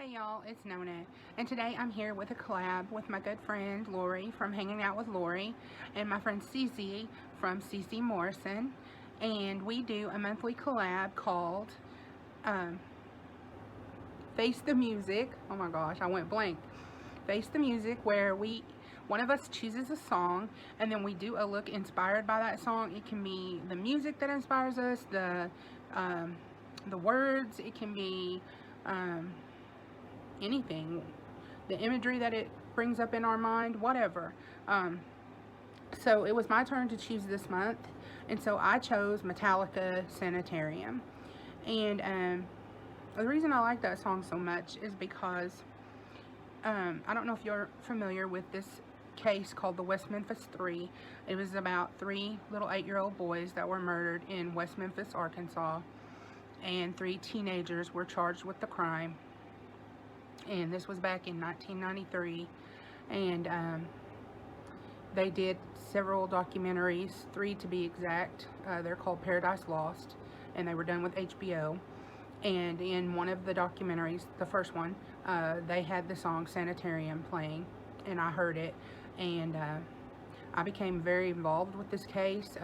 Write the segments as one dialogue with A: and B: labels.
A: Hey y'all, it's Nona, and today I'm here with a collab with my good friend Lori from Hanging Out with Lori and my friend Cece from Cece Morrison, and we do a monthly collab called Face the Music. Oh my gosh, I went blank. Face the Music, where one of us chooses a song and then we do a look inspired by that song. It can be the music that inspires us, the words, it can be anything, the imagery that it brings up in our mind, whatever. So it was my turn to choose this month, and so I chose Metallica Sanitarium. And the reason I like that song so much is because I don't know if you're familiar with this case called the West Memphis 3. It was about 3 little 8-year-old boys that were murdered in West Memphis, Arkansas, and 3 teenagers were charged with the crime. And this was back in 1993, and they did several documentaries, 3 to be exact. They're called Paradise Lost, and they were done with HBO. And in one of the documentaries, the first one, they had the song Sanitarium playing, and I heard it, and I became very involved with this case.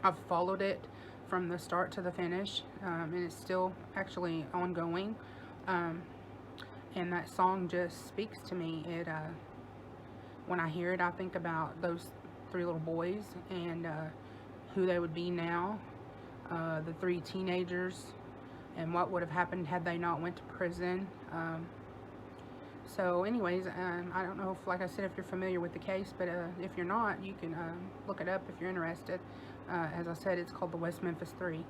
A: I've followed it from the start to the finish, and it's still actually ongoing. And that song just speaks to me. When I hear it, I think about those 3 little boys and who they would be now, the 3 teenagers, and what would have happened had they not went to prison. So anyways, I don't know if, like I said, if you're familiar with the case, but if you're not, you can look it up if you're interested. As I said, it's called the West Memphis 3.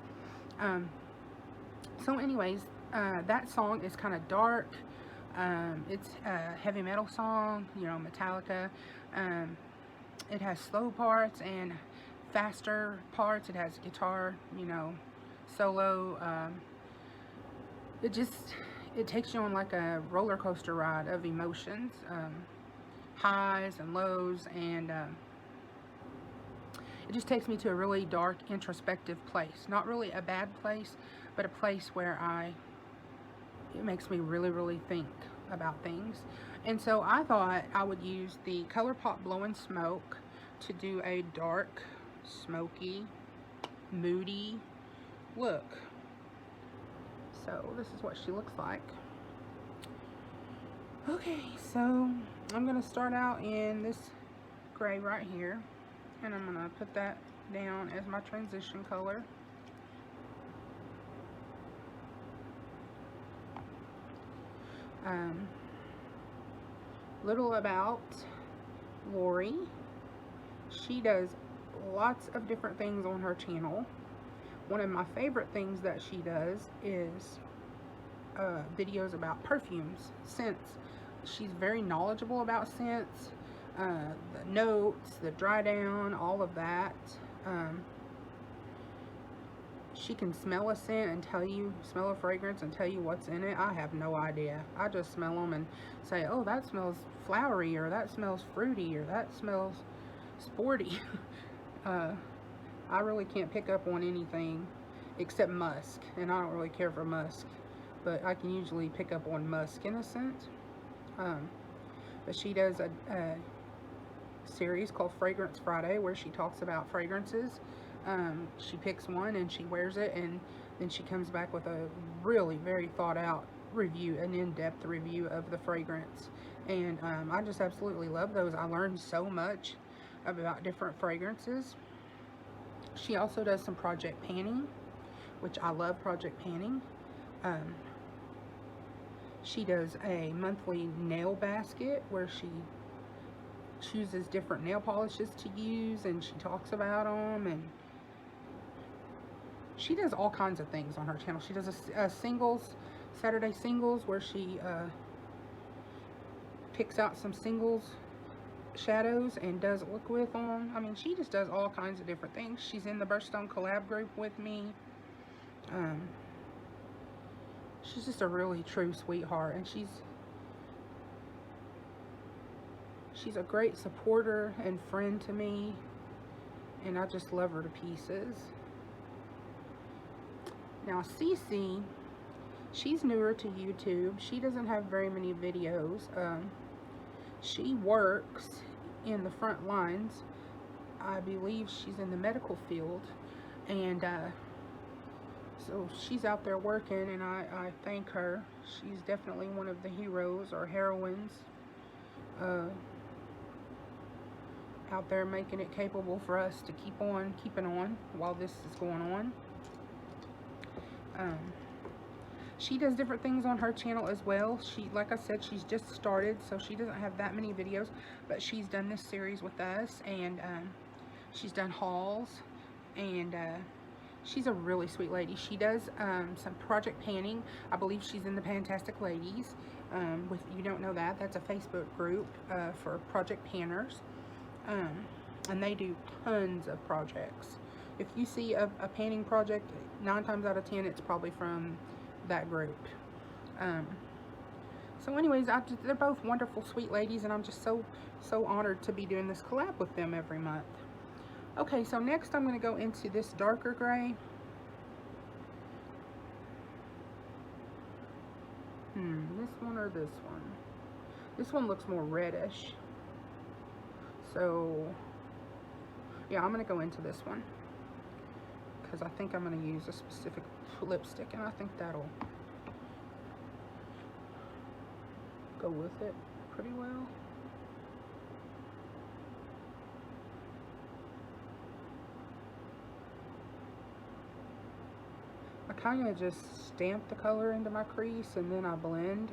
A: So anyways, that song is kind of dark. It's a heavy metal song, you know, Metallica. It has slow parts and faster parts. It has guitar, you know, solo. It takes you on like a roller coaster ride of emotions, highs and lows, and it just takes me to a really dark, introspective place. Not really a bad place, but a place where it makes me really think about things. And so I thought I would use the ColourPop Blowing Smoke to do a dark, smoky, moody look. So this is what she looks like. Okay, so I'm gonna start out in this gray right here, and I'm gonna put that down as my transition color. Little about Lori. She does lots of different things on her channel. One of my favorite things that she does is videos about perfumes, scents. She's very knowledgeable about scents, the notes, the dry down, all of that. She can smell a scent and smell a fragrance and tell you what's in it. I have no idea. I just smell them and say, oh, that smells flowery, or that smells fruity, or that smells sporty. I really can't pick up on anything except musk, and I don't really care for musk, but I can usually pick up on musk in a scent. But she does a series called Fragrance Friday, where she talks about fragrances. She picks one and she wears it, and then she comes back with a really very thought out review, an in-depth review of the fragrance. And I just absolutely love those. I learned so much about different fragrances. She also does some project panning, which I love project panning. She does a monthly nail basket where she chooses different nail polishes to use, and she talks about them, and she does all kinds of things on her channel. She does a Saturday singles, where she picks out some singles shadows and does a look with them. I mean, she just does all kinds of different things. She's in the Birthstone Collab group with me. She's just a really true sweetheart, and she's a great supporter and friend to me, and I just love her to pieces. Now, Cece She's newer to YouTube. She doesn't have very many videos. She works in the front lines. I believe she's in the medical field, and so she's out there working, and I thank her. She's definitely one of the heroes or heroines out there, making it capable for us to keep on keeping on while this is going on. She does different things on her channel as well. She, like I said, she's just started, so she doesn't have that many videos, but she's done this series with us, and she's done hauls, and she's a really sweet lady. She does some project panning. I believe she's in the Fantastic Ladies. If you don't know that, that's a Facebook group for project panners, and they do tons of projects. If you see a panning project, 9 times out of 10, it's probably from that group. So anyways, they're both wonderful, sweet ladies, and I'm just so honored to be doing this collab with them every month. Okay, so next I'm going to go into this darker gray. This one or this one? This one looks more reddish. So, yeah, I'm going to go into this one, because I think I'm going to use a specific lipstick, and I think that'll go with it pretty well. I kind of just stamp the color into my crease, and then I blend,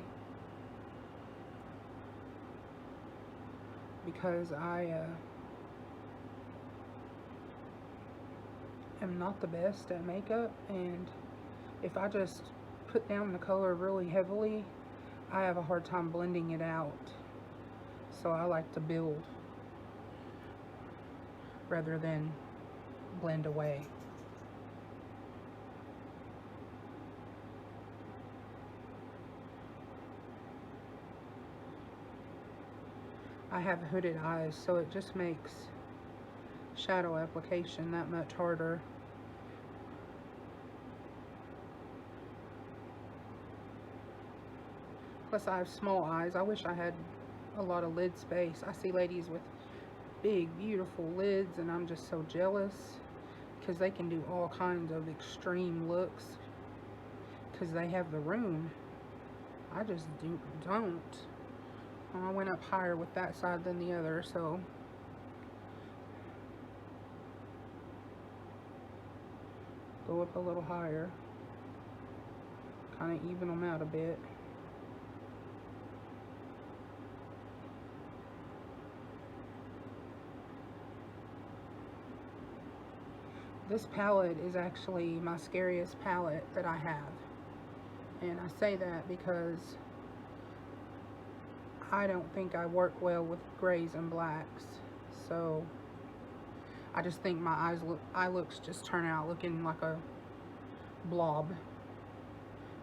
A: because I am not the best at makeup, and if I just put down the color really heavily, I have a hard time blending it out. So I like to build rather than blend away. I have hooded eyes, so it just makes shadow application that much harder. Plus I have small eyes. I wish I had a lot of lid space. I see ladies with big, beautiful lids, and I'm just so jealous, because they can do all kinds of extreme looks because they have the room. I just don't. I went up higher with that side than the other, so go up a little higher, kind of even them out a bit. This palette is actually my scariest palette that I have, and I say that because I don't think I work well with grays and blacks, so I just think my eye looks just turn out looking like a blob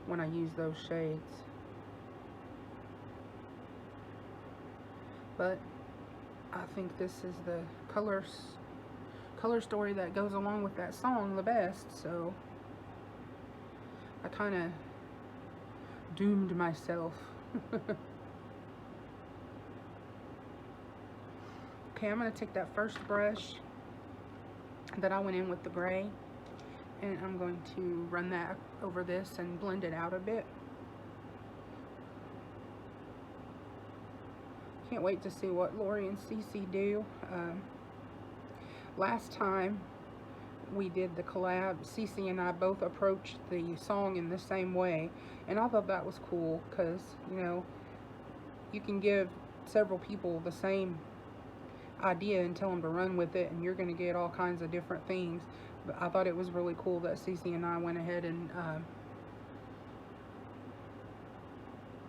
A: when I use those shades. But I think this is the color story that goes along with that song the best, so I kind of doomed myself. Okay, I'm going to take that first brush that I went in with the gray, and I'm going to run that over this and blend it out a bit. Can't wait to see what Lori and Cece do. Last time we did the collab, Cece and I both approached the song in the same way, and I thought that was cool, because, you know, you can give several people the same idea and tell them to run with it, and you're going to get all kinds of different things. But I thought it was really cool that Cece and I went ahead and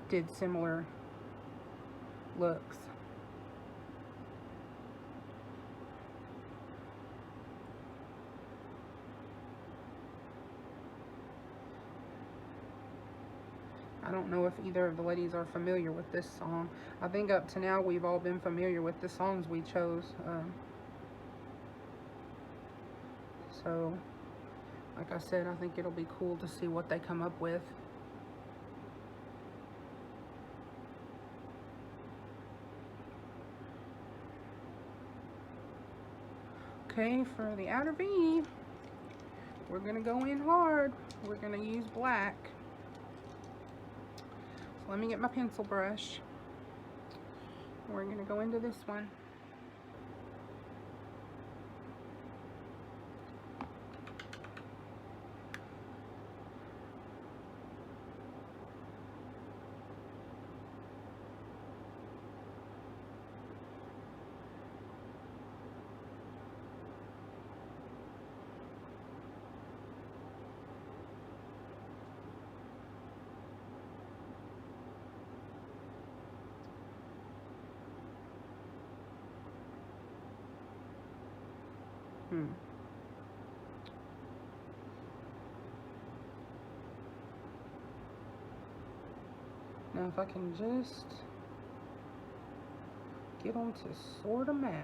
A: did similar looks. I don't know if either of the ladies are familiar with this song. I think up to now we've all been familiar with the songs we chose. So, like I said, I think it'll be cool to see what they come up with. Okay, for the outer V, we're going to go in hard. We're going to use black. So let me get my pencil brush. We're going to go into this one. Now if I can just get them to sort of match.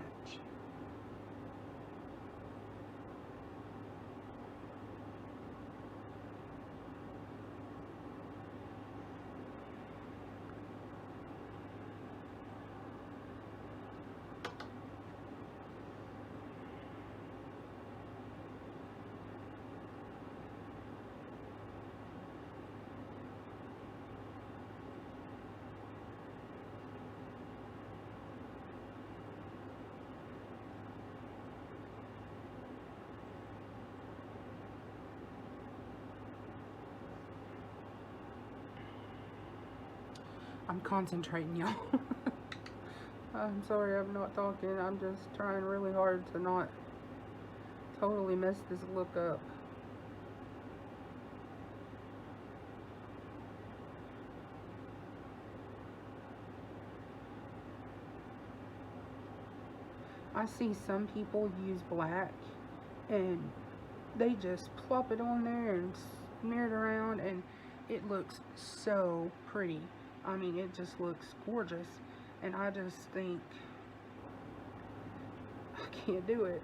A: I'm concentrating, y'all. I'm sorry I'm not talking. I'm just trying really hard to not totally mess this look up. I see some people use black and they just plop it on there and smear it around, and it looks so pretty. I mean, it just looks gorgeous, and I just think I can't do it.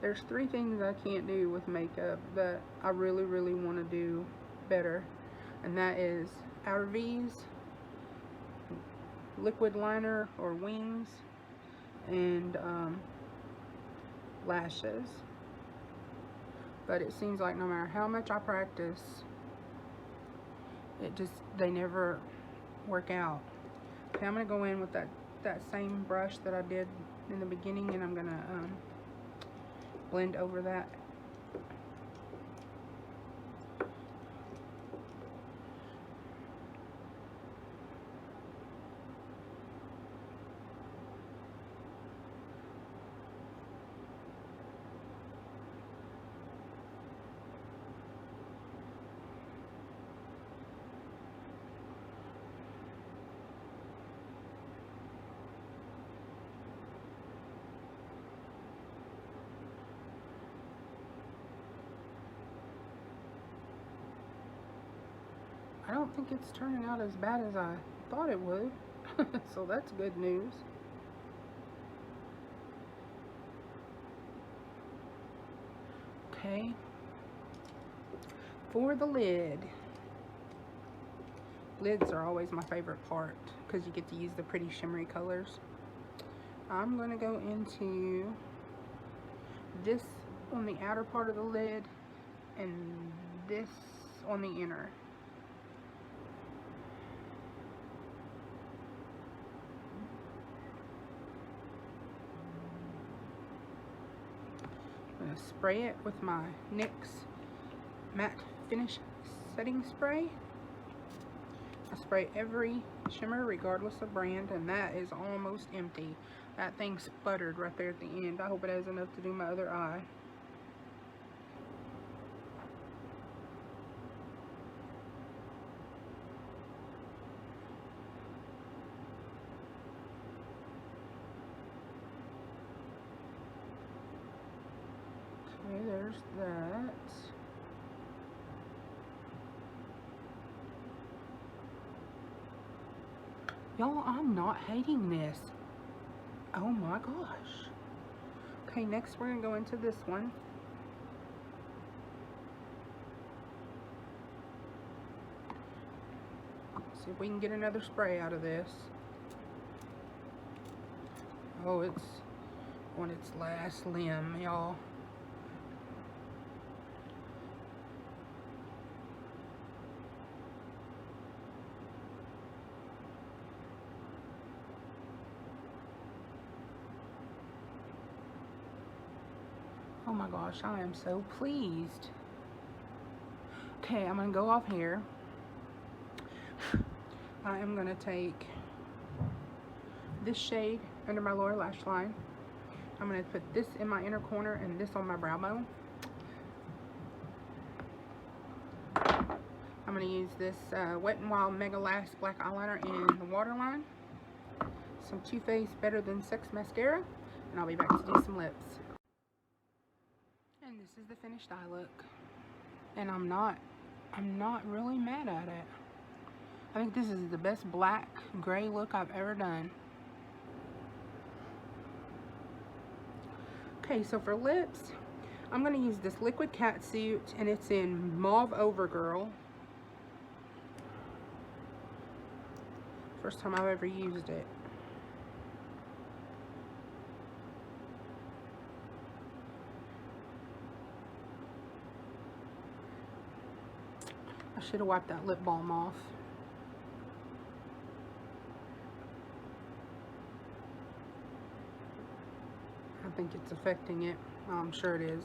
A: There's 3 things I can't do with makeup that I really, really want to do better, and that is outer V's, liquid liner or wings, and lashes. But it seems like no matter how much I practice, they never work out. Okay, I'm gonna go in with that same brush that I did in the beginning, and I'm gonna blend over that. I don't think it's turning out as bad as I thought it would. So that's good news. Okay. For the lid. Lids are always my favorite part because you get to use the pretty shimmery colors. I'm going to go into this on the outer part of the lid and this on the inner. I'm going to spray it with my NYX matte finish setting spray. I spray every shimmer regardless of brand, and that is almost empty. That thing sputtered right there at the end. I hope it has enough to do my other eye. Okay, there's that. Y'all, I'm not hating this. Oh my gosh. Okay, next we're going to go into this one. See if we can get another spray out of this. Oh, it's on its last limb, y'all. Oh my gosh, I am so pleased. Okay, I'm gonna go off here. I am gonna take this shade under my lower lash line. I'm gonna put this in my inner corner and this on my brow bone. I'm gonna use this Wet n Wild Mega Last black eyeliner in the waterline. Some Too Faced Better Than Sex mascara, and I'll be back to do some lips. And this is the finished eye look. And I'm not really mad at it. I think this is the best black gray look I've ever done. Okay, so for lips, I'm going to use this liquid catsuit, and it's in Mauve Overgirl. First time I've ever used it. I should have wiped that lip balm off. I think it's affecting it. I'm sure it is.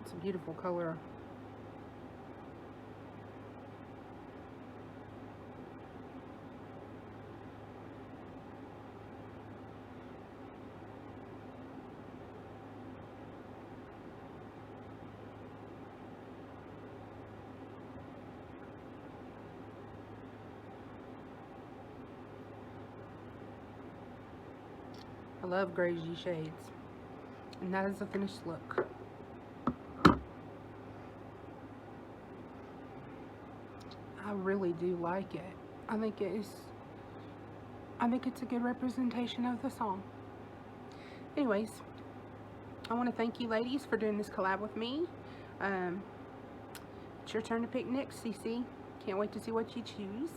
A: It's a beautiful color. I love grayish shades. And that is the finished look. I really do like it. I think it's a good representation of the song. Anyways, I want to thank you ladies for doing this collab with me. It's your turn to pick next, Cece. Can't wait to see what you choose.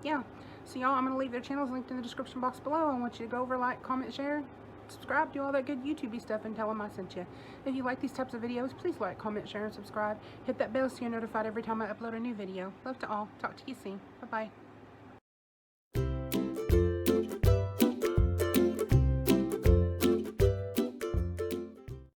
A: Yeah. So y'all, I'm going to leave their channels linked in the description box below. I want you to go over, like, comment, share, subscribe, do all that good YouTube-y stuff, and tell them I sent you. If you like these types of videos, please like, comment, share, and subscribe. Hit that bell so you're notified every time I upload a new video. Love to all. Talk to you soon. Bye-bye.